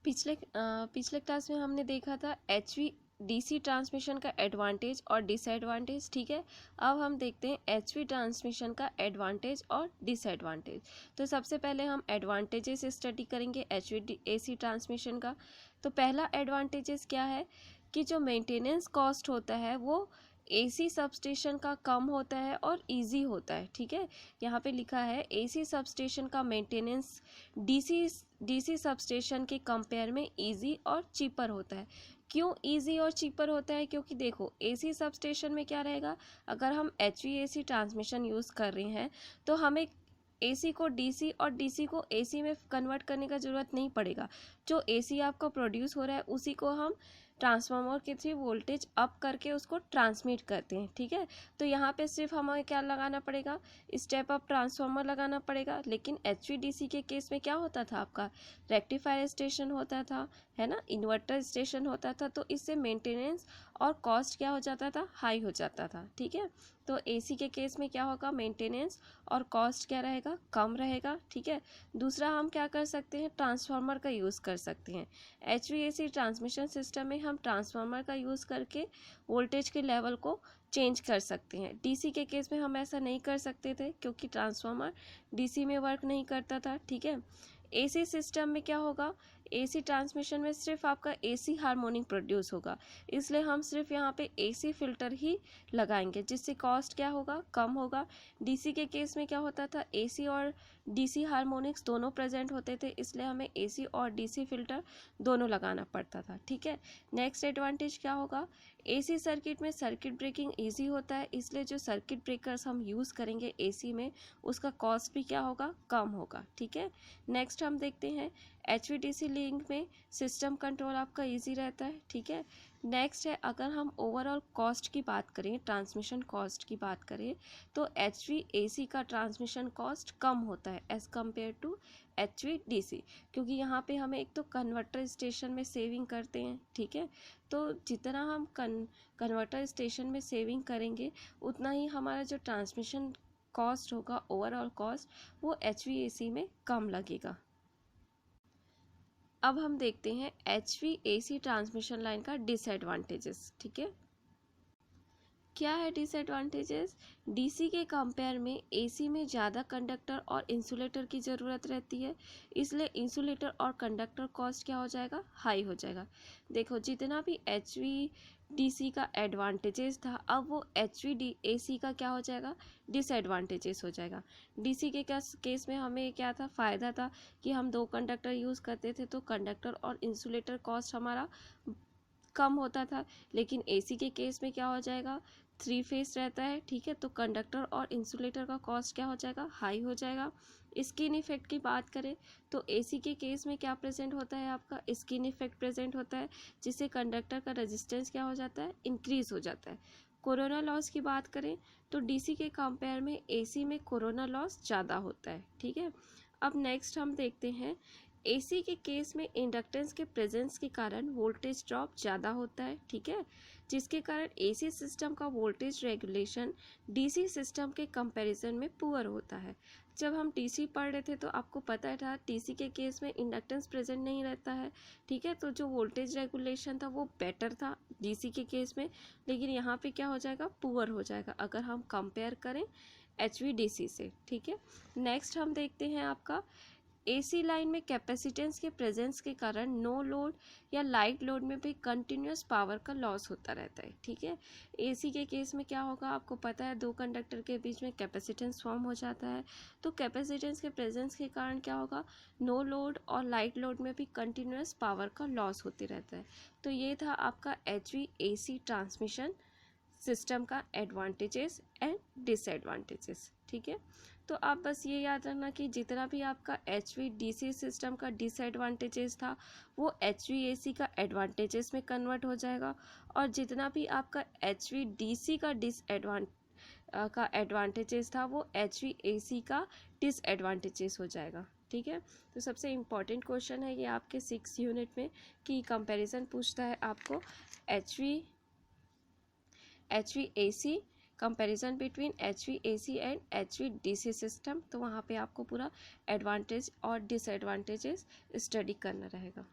पिछले क्लास में हमने देखा था HVDC ट्रांसमिशन का एडवांटेज और डिसएडवांटेज। ठीक है, अब हम देखते हैं HV ट्रांसमिशन का एडवांटेज और डिसएडवांटेज। तो सबसे पहले हम एडवांटेजेस स्टडी करेंगे HVAC ट्रांसमिशन का। तो पहला एडवांटेजेस क्या है कि जो मेंटेनेंस कॉस्ट होता है वो AC सबस्टेशन का कम होता है और इजी होता है। ठीक है, यहाँ पे लिखा है AC सबस्टेशन का मेंटेनेंस DC सबस्टेशन के कंपेयर में इजी और चीपर होता है। क्यों इजी और चीपर होता है? क्योंकि देखो AC सबस्टेशन में क्या रहेगा, अगर हम HVAC ट्रांसमिशन यूज़ कर रहे हैं तो हमें AC को DC और DC को AC में कन्वर्ट करने का ज़रूरत नहीं पड़ेगा। जो AC आपका प्रोड्यूस हो रहा है उसी को हम ट्रांसफार्मर के थ्रू वोल्टेज अप करके उसको ट्रांसमिट करते हैं। ठीक है, तो यहाँ पे सिर्फ हमें क्या लगाना पड़ेगा, स्टेप अप ट्रांसफार्मर लगाना पड़ेगा। लेकिन HVDC के केस में क्या होता था, आपका रेक्टिफायर स्टेशन होता था, है ना, इन्वर्टर स्टेशन होता था, तो इससे मेंटेनेंस और कॉस्ट क्या हो जाता था, हाई हो जाता था। ठीक है, तो AC के केस में क्या होगा, मेंटेनेंस और कॉस्ट क्या रहेगा, कम रहेगा। ठीक है, दूसरा हम क्या कर सकते हैं, ट्रांसफार्मर का यूज़ कर सकते हैं। HVAC ट्रांसमिशन सिस्टम में हम ट्रांसफार्मर का यूज़ करके वोल्टेज के लेवल को चेंज कर सकते हैं। DC के केस में हम ऐसा नहीं कर सकते थे क्योंकि ट्रांसफार्मर DC में वर्क नहीं करता था। ठीक है, AC सिस्टम में क्या होगा, AC ट्रांसमिशन में सिर्फ आपका AC हार्मोनिक प्रोड्यूस होगा, इसलिए हम सिर्फ यहाँ पे AC फिल्टर ही लगाएंगे जिससे कॉस्ट क्या होगा, कम होगा। DC के केस में क्या होता था, AC और DC हार्मोनिक्स दोनों प्रेजेंट होते थे, इसलिए हमें AC और DC फिल्टर दोनों लगाना पड़ता था। ठीक है, नेक्स्ट एडवांटेज क्या होगा, AC सर्किट में सर्किट ब्रेकिंग ईजी होता है, इसलिए जो सर्किट ब्रेकर्स हम यूज़ करेंगे AC में उसका कॉस्ट भी क्या होगा, कम होगा। ठीक है, नेक्स्ट हम देखते हैं HVDC लिंक में सिस्टम कंट्रोल आपका इजी रहता है। ठीक है, नेक्स्ट है अगर हम ओवरऑल कॉस्ट की बात करें, ट्रांसमिशन कॉस्ट की बात करें, तो HVAC का ट्रांसमिशन कॉस्ट कम होता है एज़ कम्पेयर टू HVDC, क्योंकि यहाँ पे हमें एक तो कन्वर्टर स्टेशन में सेविंग करते हैं। ठीक है, तो जितना हम कन्वर्टर स्टेशन में सेविंग करेंगे उतना ही हमारा जो ट्रांसमिशन कॉस्ट होगा, ओवरऑल कॉस्ट, वो HVAC में कम लगेगा। अब हम देखते हैं HVAC ट्रांसमिशन लाइन का डिसएडवांटेजेस। ठीक है, क्या है डिसएडवांटेजेस, DC के कंपेयर में AC में ज़्यादा कंडक्टर और इंसुलेटर की ज़रूरत रहती है, इसलिए इंसुलेटर और कंडक्टर कॉस्ट क्या हो जाएगा, हाई हो जाएगा। देखो जितना भी HVDC का एडवांटेजेस था, अब वो HVAC का क्या हो जाएगा, डिसएडवांटेजेस हो जाएगा। DC के केस में हमें क्या था, फ़ायदा था कि हम 2 कंडक्टर यूज़ करते थे तो कंडक्टर और इंसुलेटर कॉस्ट हमारा कम होता था। लेकिन AC के केस में क्या हो जाएगा, 3 फेस रहता है। ठीक है, तो कंडक्टर और इंसुलेटर का कॉस्ट क्या हो जाएगा, हाई हो जाएगा। स्किन इफेक्ट की बात करें तो AC के केस में क्या प्रेजेंट होता है, आपका स्किन इफेक्ट प्रेजेंट होता है, जिससे कंडक्टर का रेजिस्टेंस क्या हो जाता है, इंक्रीज हो जाता है। कोरोना लॉस की बात करें तो DC के कंपेयर में AC में कोरोना लॉस ज़्यादा होता है। ठीक है, अब नेक्स्ट हम देखते हैं AC के केस में इंडक्टेंस के प्रेजेंस के कारण वोल्टेज ड्रॉप ज़्यादा होता है। ठीक है, जिसके कारण AC सिस्टम का वोल्टेज रेगुलेशन DC सिस्टम के कंपैरिजन में पुअर होता है। जब हम DC पढ़ रहे थे तो आपको पता था DC के केस में इंडक्टेंस प्रेजेंट नहीं रहता है। ठीक है, तो जो वोल्टेज रेगुलेशन था वो बेटर था DC के केस में, लेकिन यहाँ पे क्या हो जाएगा, पुअर हो जाएगा अगर हम कंपेयर करें HVDC से। ठीक है, नेक्स्ट हम देखते हैं आपका AC लाइन में कैपेसिटेंस के प्रेजेंस के कारण नो लोड या लाइट लोड में भी कंटिन्यूस पावर का लॉस होता रहता है। ठीक है, AC के केस में क्या होगा, आपको पता है 2 कंडक्टर के बीच में कैपेसिटेंस फॉर्म हो जाता है, तो कैपेसिटेंस के प्रेजेंस के कारण क्या होगा, नो लोड और लाइट लोड में भी कंटिन्यूस पावर का लॉस होते रहता है। तो ये था आपका HVAC ट्रांसमिशन सिस्टम का एडवांटेजेस एंड डिसएडवांटेजेस। ठीक है, तो आप बस ये याद रखना कि जितना भी आपका HVDC सिस्टम का डिसएडवांटेजेस था वो HVAC का एडवांटेजेस में कन्वर्ट हो जाएगा, और जितना भी आपका HVDC का एडवांटेजेस था वो HVAC का डिसएडवांटेजेस हो जाएगा। ठीक है, तो सबसे इम्पॉर्टेंट क्वेश्चन है ये आपके 6 यूनिट में कि कंपैरिजन पूछता है आपको HVAC, comparison between HVAC and HVDC system. तो वहाँ पे आपको पूरा एडवांटेज और डिसएडवांटेजेस स्टडी करना रहेगा।